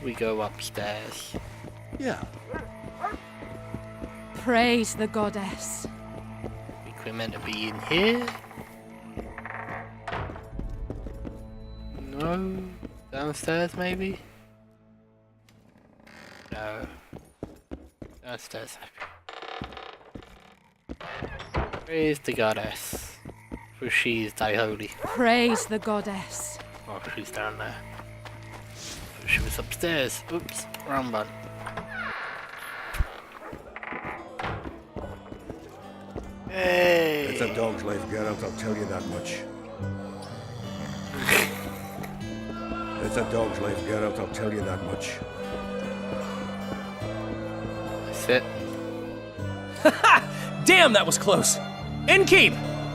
We go upstairs. Yeah. Praise the goddess. Think we're meant to be in here? No? Downstairs maybe? No. Downstairs. Praise the goddess, for she is thy holy. Praise the goddess. Oh, she's down there. She was upstairs. Oops, wrong button. Hey! It's a dog's life, Geralt, I'll tell you that much. It's a dog's life, Geralt, I'll tell you that much. That's it. Damn, that was close. Innkeep!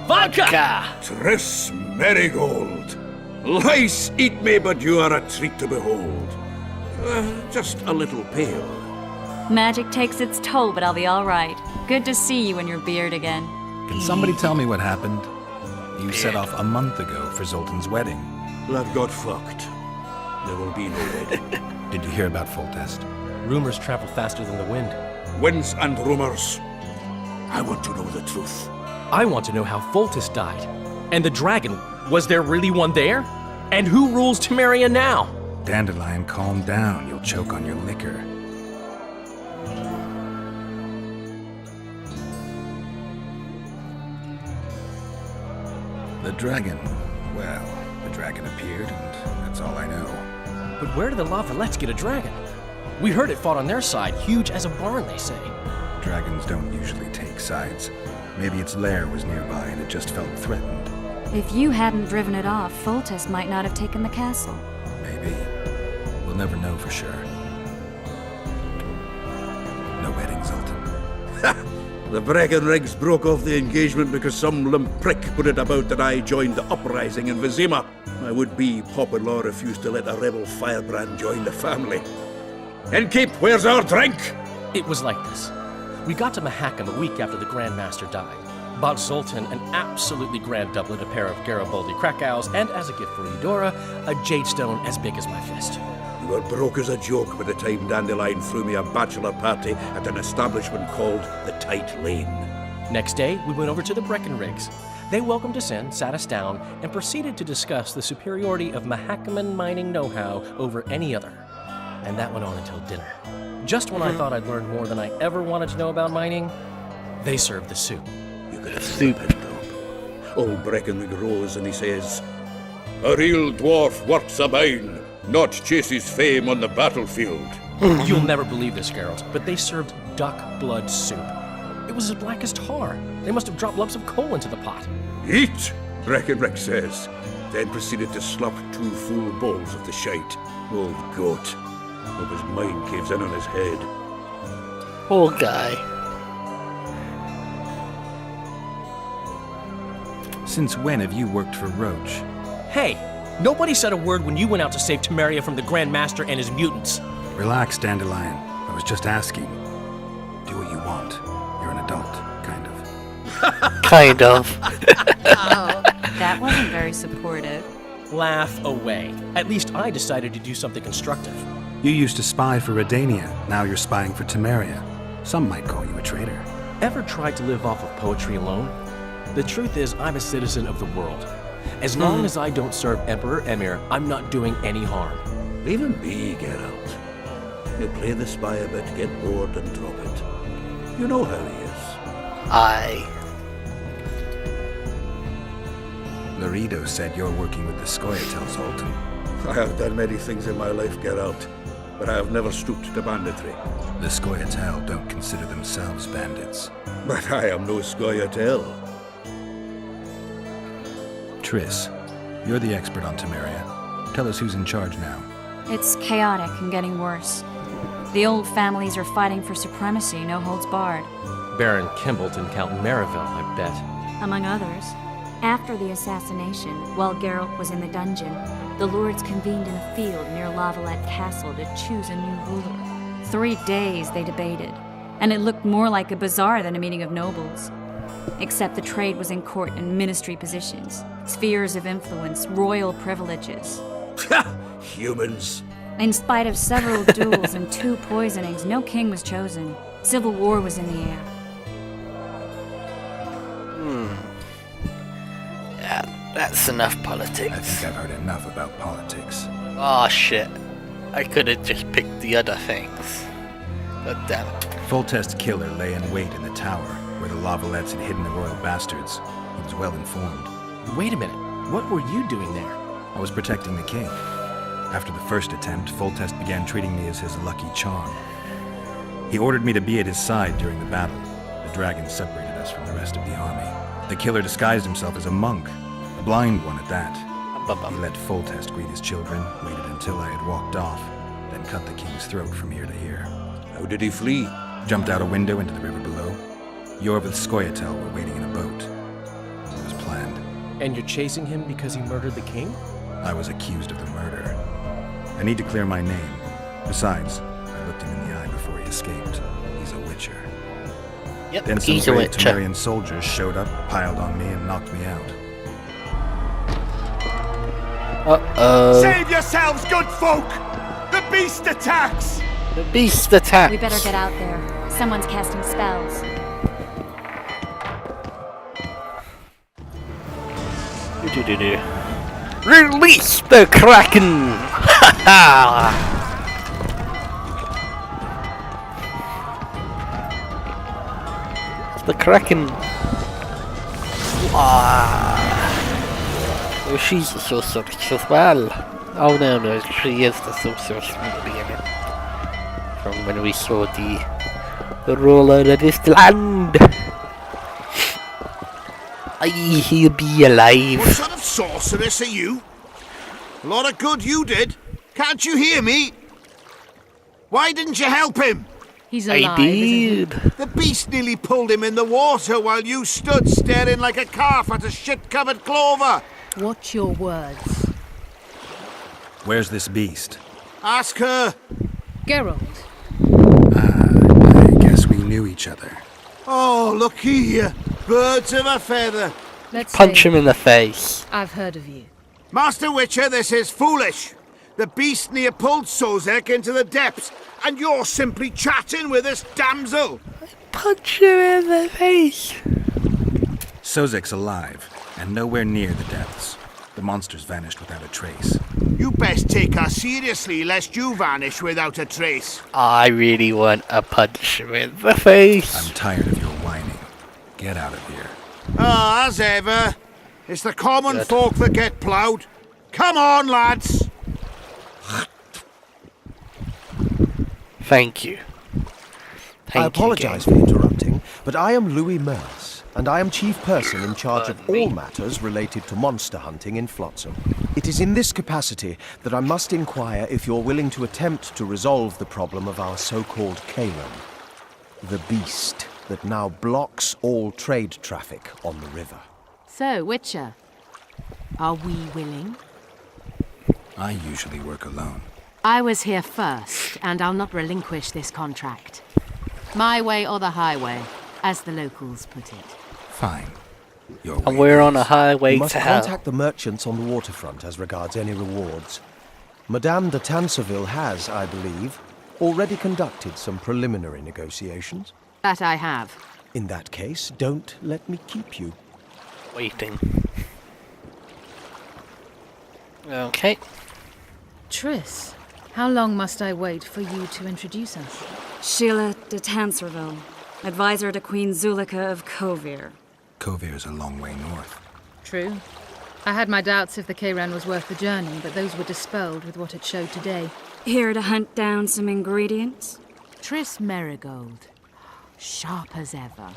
Vodka! Triss Marigold. Lice eat me, but you are a treat to behold. Just a little pale. Magic takes its toll, but I'll be all right. Good to see you and your beard again. Can somebody tell me what happened? You set off a month ago for Zoltan's wedding. That got fucked. There will be no wedding. Did you hear about Foltest? Rumors travel faster than the wind. Winds and rumors. I want to know the truth. I want to know how Foltest died. And the dragon, was there really one there? And who rules Temeria now? Dandelion, calm down. You'll choke on your liquor. The dragon. Well, the dragon appeared, and that's all I know. But where did the Lavalettes get a dragon? We heard it fought on their side, huge as a barn, they say. Dragons don't usually take sides. Maybe its lair was nearby and it just felt threatened. If you hadn't driven it off, Foltest might not have taken the castle. Maybe. We'll never know for sure. No wedding, Zoltan. The Breckenrigs broke off the engagement because some limp prick put it about that I joined the uprising in Vizima. My would-be pop-in-law refused to let a rebel firebrand join the family. Innkeep, where's our drink? It was like this. We got to Mahakam a week after the Grand Master died. Bought Zoltan an absolutely grand doublet, a pair of Garibaldi Krakows, and as a gift for Eudora, a jade stone as big as my fist. You were broke as a joke by the time Dandelion threw me a bachelor party at an establishment called the Tight Lane. Next day, we went over to the Breckenrigs. They welcomed us in, sat us down, and proceeded to discuss the superiority of Mahakaman mining know-how over any other. And that went on until dinner. Just when I thought I'd learned more than I ever wanted to know about mining, they served the soup. You could have soup it up. Old Breckenrig rose and he says, "A real dwarf works a mine, not chases fame on the battlefield." You'll never believe this, Geralt, but they served duck blood soup. It was as black as tar. They must have dropped lumps of coal into the pot. "Eat," Breckenrig says, then proceeded to slop 2 full bowls of the shite. Old goat. Hope his mind caves in on his head. Poor guy. Since when have you worked for Roach? Hey, nobody said a word when you went out to save Temeria from the Grand Master and his mutants. Relax, Dandelion. I was just asking. Do what you want. You're an adult, kind of. Kind of. Oh, that wasn't very supportive. Laugh away. At least I decided to do something constructive. You used to spy for Redania. Now you're spying for Temeria. Some might call you a traitor. Ever tried to live off of poetry alone? The truth is, I'm a citizen of the world. As long as I don't serve Emperor Emir, I'm not doing any harm. Leave him be, Geralt. You play the spy a bit, get bored and drop it. You know how he is. Aye. Laredo said you're working with the Scoia'tael, Zoltan. I have done many things in my life, Geralt, but I have never stooped to banditry. The Scoia'tael don't consider themselves bandits. But I am no Scoia'tael. Triss, you're the expert on Temeria. Tell us who's in charge now. It's chaotic and getting worse. The old families are fighting for supremacy, no holds barred. Baron Kimbolt and Count Merivale, I bet. Among others. After the assassination, while Geralt was in the dungeon, the lords convened in a field near Lavalette Castle to choose a new ruler. 3 days they debated, and it looked more like a bazaar than a meeting of nobles. Except the trade was in court and ministry positions, spheres of influence, royal privileges. Humans. In spite of several duels and 2 poisonings, no king was chosen. Civil war was in the air. Yeah, that's enough I politics. think I've heard enough about politics. Oh shit. I could have just picked the other things. God damn it. Foltest's killer lay in wait in the tower, where the Lavalettes had hidden the royal bastards. He was well informed. Wait a minute. What were you doing there? I was protecting the king. After the first attempt, Foltest began treating me as his lucky charm. He ordered me to be at his side during the battle. The dragons separated us from the rest of the army. The killer disguised himself as a monk, a blind one at that. He let Foltest greet his children, waited until I had walked off, then cut the king's throat from ear to ear. How did he flee? Jumped out a window into the river below. Yor with Skoyatel were waiting in a boat. It was planned. And you're chasing him because he murdered the king? I was accused of the murder. I need to clear my name. Besides, I looked him in the eye before he escaped. He's a witcher. Yep, Then some he's a brave witcher. Temerian soldiers showed up, piled on me, and knocked me out. Uh-oh. Save yourselves, good folk! The beast attacks! The beast attacks. We better get out there. Someone's casting spells. Do-do-do-do. Release the Kraken! Ha ha! The Kraken. Oh, she's the sorceress as well. Oh no, she is the sorceress from the beginning. From when we saw the ruler of this land. He'll be alive. What sort of sorceress are you? A lot of good you did. Can't you hear me? Why didn't you help him? He's I alive, isn't he? did. The beast nearly pulled him in the water while you stood staring like a calf at a shit-covered clover. Watch your words. Where's this beast? Ask her. Geralt, I guess we knew each other. Oh, look here. Birds of a feather. let's Punch say him in the face. I've heard of you. Master Witcher, this is foolish. The beast near pulled Sozek into the depths, and you're simply chatting with this damsel. Punch him in the face. Sozek's alive, and nowhere near the depths. The monsters vanished without a trace. You best take her seriously, lest you vanish without a trace. I really want a punch him in the face. I'm tired of your whining. Get out of here. Ah, as ever. It's the common Good. folk that get ploughed. Come on, lads. Thank you. I apologize for interrupting, but I am Louis Merce, and I am chief person in charge of all matters related to monster hunting in Flotsam. It is in this capacity that I must inquire if you're willing to attempt to resolve the problem of our so-called Kalen, the beast that now blocks all trade traffic on the river. So, Witcher, are we willing? I usually work alone. I was here first, and I'll not relinquish this contract. My way or the highway, as the locals put it. Fine. Your And way, we're on a please. highway You must to hell. contact the merchants on the waterfront as regards any rewards. Madame de Tanseville has, I believe, already conducted some preliminary negotiations. That I have. In that case, don't let me keep you. Waiting. Okay. Triss, how long must I wait for you to introduce us? Sheila de Tanserville, advisor to Queen Zulika of Kovir. Kovir's a long way north. True. I had my doubts if the Kayran was worth the journey, but those were dispelled with what it showed today. Here to hunt down some ingredients? Triss Merigold. Sharp as ever.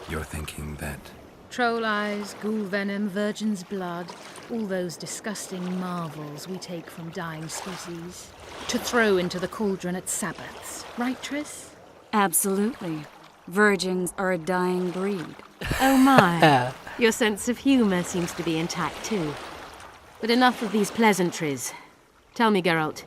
You're thinking that... Troll eyes, ghoul venom, virgin's blood, all those disgusting marvels we take from dying species, to throw into the cauldron at Sabbaths. Right, Triss? Absolutely. Virgins are a dying breed. Oh my. Your sense of humour seems to be intact too. But enough of these pleasantries. Tell me, Geralt,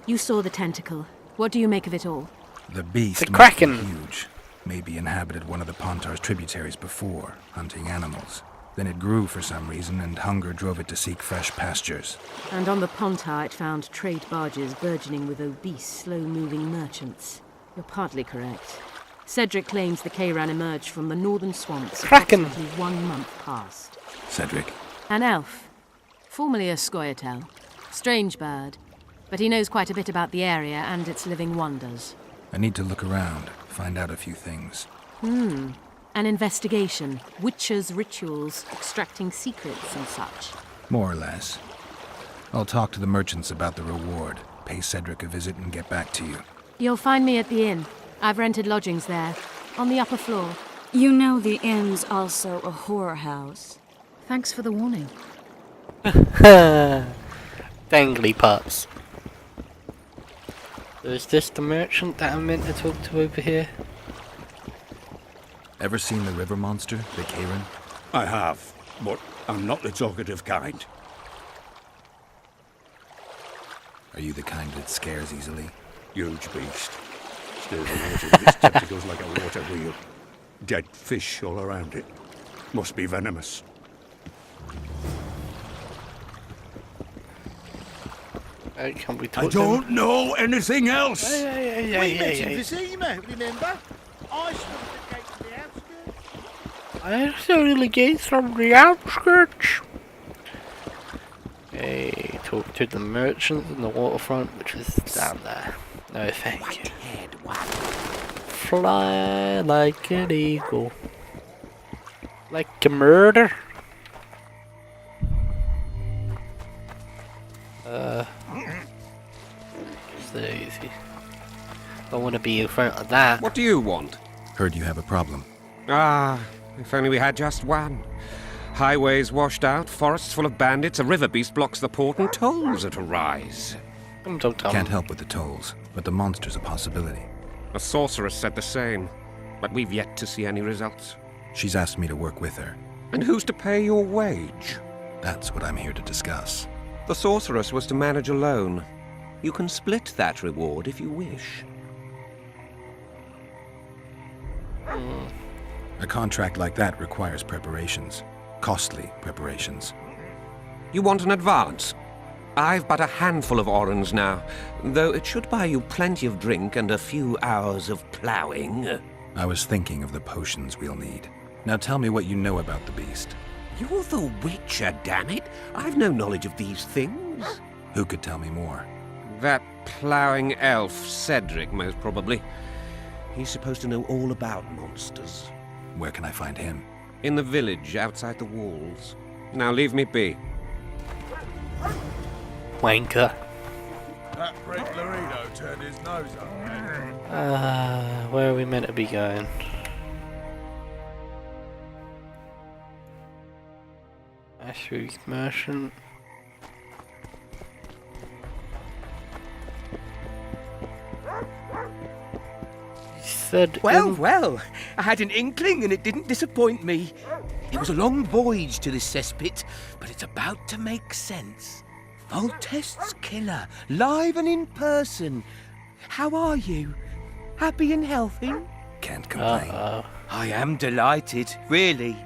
you saw the tentacle. What do you make of it all? The beast The must be Kraken. huge. Maybe inhabited one of the Pontar's tributaries before, hunting animals. Then it grew for some reason, and hunger drove it to seek fresh pastures. And on the Pontar it found trade barges burgeoning with obese, slow-moving merchants. You're partly correct. Cedric claims the Kayran emerged from the northern swamps Kraken. approximately 1 month past. Cedric, An elf, formerly a Scoia'tael. Strange bird, but he knows quite a bit about the area and its living wonders. I need to look around, find out a few things. An investigation, witches' rituals, extracting secrets and such. More or less. I'll talk to the merchants about the reward, pay Cedric a visit, and get back to you. You'll find me at the inn. I've rented lodgings there, on the upper floor. You know the inn's also a whorehouse. Thanks for the warning. Dangly parts. So is this the merchant that I'm meant to talk to over here? Ever seen the river monster, the Kayran? I have, but I'm not the talkative kind. Are you the kind that scares easily? Huge beast. Stirs the water with its tentacles like a water wheel. Dead fish all around it. Must be venomous. Can we talk I don't know anything else! We met in Vizima, remember? I stood at the gate of the outskirts. I saw the gates from the outskirts. Okay, talk to the merchant in the waterfront, which is down there. No, thank you. Fly like an eagle. Like a murder. So easy. Don't want to be in front of that. What do you want? Heard you have a problem. If only we had just one. Highways washed out, forests full of bandits, a river beast blocks the port, and tolls at a rise. Don't tell Can't me. help with the tolls, but the monster's a possibility. A sorceress said the same, but we've yet to see any results. She's asked me to work with her. And who's to pay your wage? That's what I'm here to discuss. The sorceress was to manage alone. You can split that reward if you wish. A contract like that requires preparations. Costly preparations. You want an advance? I've but a handful of orens now, though it should buy you plenty of drink and a few hours of ploughing. I was thinking of the potions we'll need. Now tell me what you know about the beast. You're the Witcher, damn it! I've no knowledge of these things. Who could tell me more? That ploughing elf, Cedric, most probably. He's supposed to know all about monsters. Where can I find him? In the village, outside the walls. Now leave me be. Wanker. That prick Laredo turned his nose up. Where are we meant to be going? Ashby's merchant. He said. Well, I had an inkling and it didn't disappoint me. It was a long voyage to this cesspit, but it's about to make sense. Voltest's killer, live and in person. How are you? Happy and healthy? Can't complain. I am delighted, really.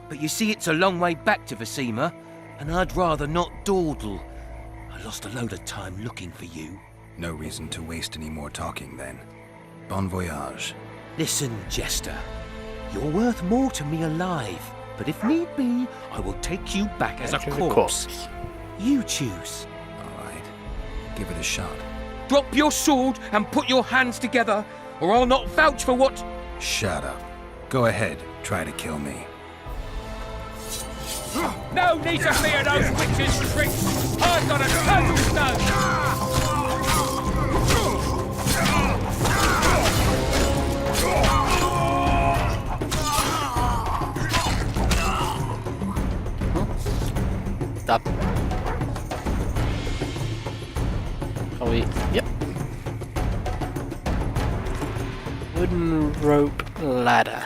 But you see, it's a long way back to Vizima, and I'd rather not dawdle. I lost a load of time looking for you. No reason to waste any more talking then. Bon voyage. Listen, Jester. You're worth more to me alive, but if need be, I will take you back as a corpse. You choose. All right. Give it a shot. Drop your sword and put your hands together, or I'll not vouch for what... Shut up. Go ahead. Try to kill me. No need to fear those witches' tricks! I've got a total stone! Stop. Oh wait, yep. Wooden rope ladder.